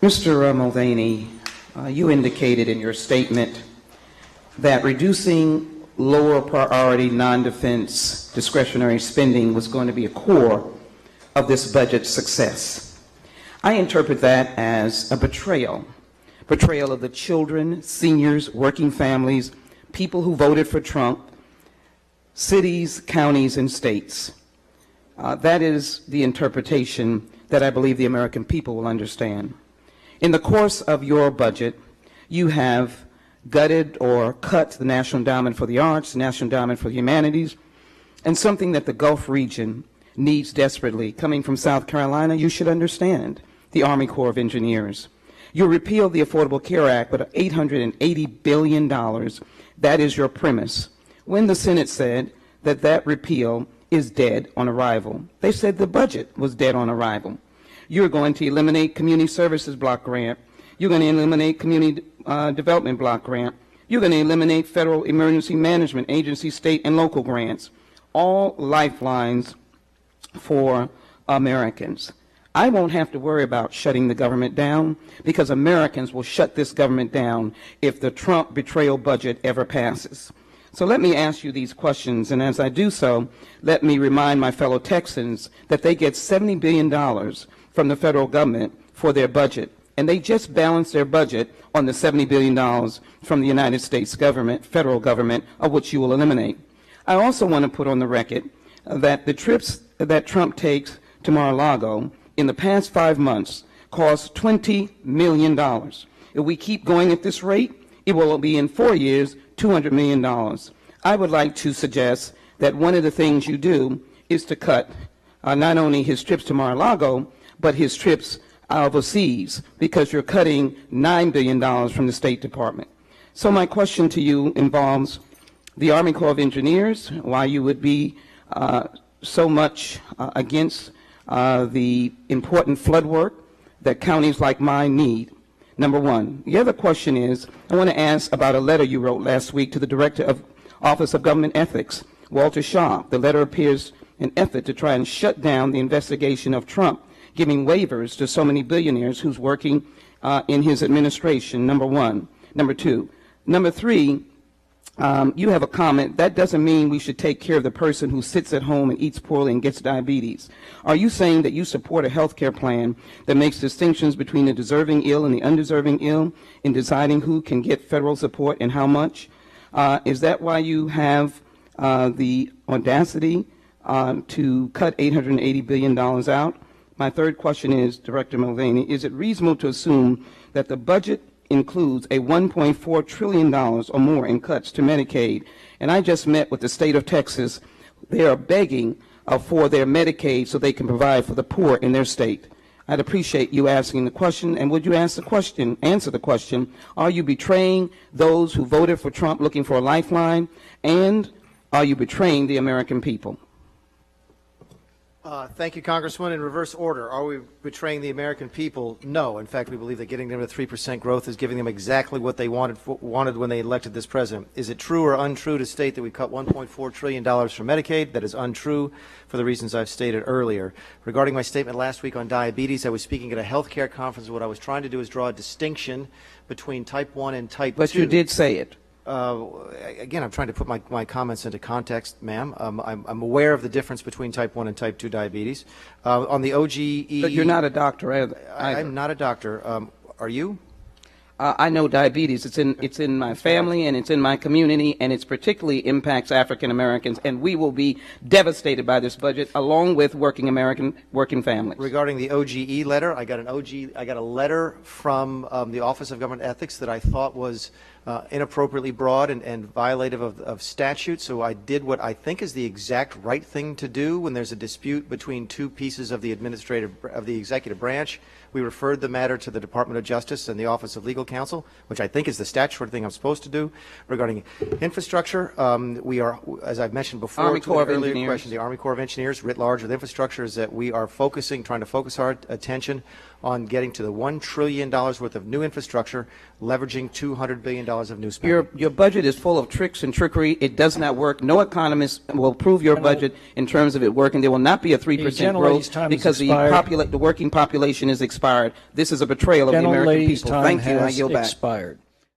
Mr. Mulvaney, you indicated in your statement that reducing lower priority non-defense discretionary spending was going to be a core of this budget's success. I interpret that as a betrayal of the children, seniors, working families, people who voted for Trump, cities, counties, and states. That is the interpretation that I believe the American people will understand. In the course of your budget, you have gutted or cut the National Endowment for the Arts, the National Endowment for the Humanities, and something that the Gulf region needs desperately. Coming from South Carolina, you should understand the Army Corps of Engineers. You repealed the Affordable Care Act with $880 billion. That is your premise. When the Senate said that that repeal is dead on arrival, they said the budget was dead on arrival. You're going to eliminate Community Services Block Grant. You're going to eliminate Community Development Block Grant. You're going to eliminate Federal Emergency Management Agency, state, and local grants, all lifelines for Americans. I won't have to worry about shutting the government down because Americans will shut this government down if the Trump betrayal budget ever passes. So let me ask you these questions, and as I do so, let me remind my fellow Texans that they get $70 billion from the federal government for their budget, and they just balance their budget on the $70 billion from the United States government, federal government, of which you will eliminate. I also want to put on the record that the trips that Trump takes to Mar-a-Lago in the past 5 months cost $20 million. If we keep going at this rate, it will be in 4 years, $200 million. I would like to suggest that one of the things you do is to cut not only his trips to Mar-a-Lago, but his trips overseas, because you're cutting $9 billion from the State Department. So my question to you involves the Army Corps of Engineers, why you would be so much against the important flood work that counties like mine need. Number one. The other question is, I want to ask about a letter you wrote last week to the Director of Office of Government Ethics, Walter Shaw. The letter appears an effort to try and shut down the investigation of Trump, giving waivers to so many billionaires who's working in his administration, number one. Number two. Number three, you have a comment, that doesn't mean we should take care of the person who sits at home and eats poorly and gets diabetes. Are you saying that you support a health care plan that makes distinctions between the deserving ill and the undeserving ill in deciding who can get federal support and how much? Is that why you have the audacity to cut $880 billion out? My third question is, Director Mulvaney, is it reasonable to assume that the budget includes a $1.4 trillion or more in cuts to Medicaid? And I just met with the state of Texas. They are begging for their Medicaid so they can provide for the poor in their state. I'd appreciate you asking the question, and would you answer the question, are you betraying those who voted for Trump looking for a lifeline, and are you betraying the American people? Thank you, Congressman. In reverse order, are we betraying the American people? No. In fact, we believe that getting them to 3% growth is giving them exactly what they wanted when they elected this president. Is it true or untrue to state that we cut $1.4 trillion from Medicaid? That is untrue for the reasons I've stated earlier. Regarding my statement last week on diabetes, I was speaking at a health care conference. What I was trying to do is draw a distinction between type 1 and type 2. But you did say it. Again, I'm trying to put my comments into context, ma'am. I'm aware of the difference between type 1 and type 2 diabetes. On the OGE... But you're not a doctor either. I'm not a doctor. Are you? I know diabetes. It's in my family and it's in my community, and it particularly impacts African Americans, and we will be devastated by this budget, along with working families. Regarding the OGE letter, I got a letter from the Office of Government Ethics that I thought was inappropriately broad and violative of statute. So I did what I think is the exact right thing to do when there's a dispute between two pieces of the executive branch. We referred the matter to the Department of Justice and the Office of Legal Counsel, which I think is the statutory thing I'm supposed to do. Regarding infrastructure, we are, as I've mentioned before, Army Corps of Engineers. The Army Corps of Engineers writ large with infrastructure is that we are trying to focus our attention on getting to the $1 trillion worth of new infrastructure, leveraging $200 billion of new spending. Your budget is full of tricks and trickery. It does not work. No economist will prove your budget in terms of it working. There will not be a 3% growth because the working population is expired. This is a betrayal of the American people. Thank you. I yield back. Expired.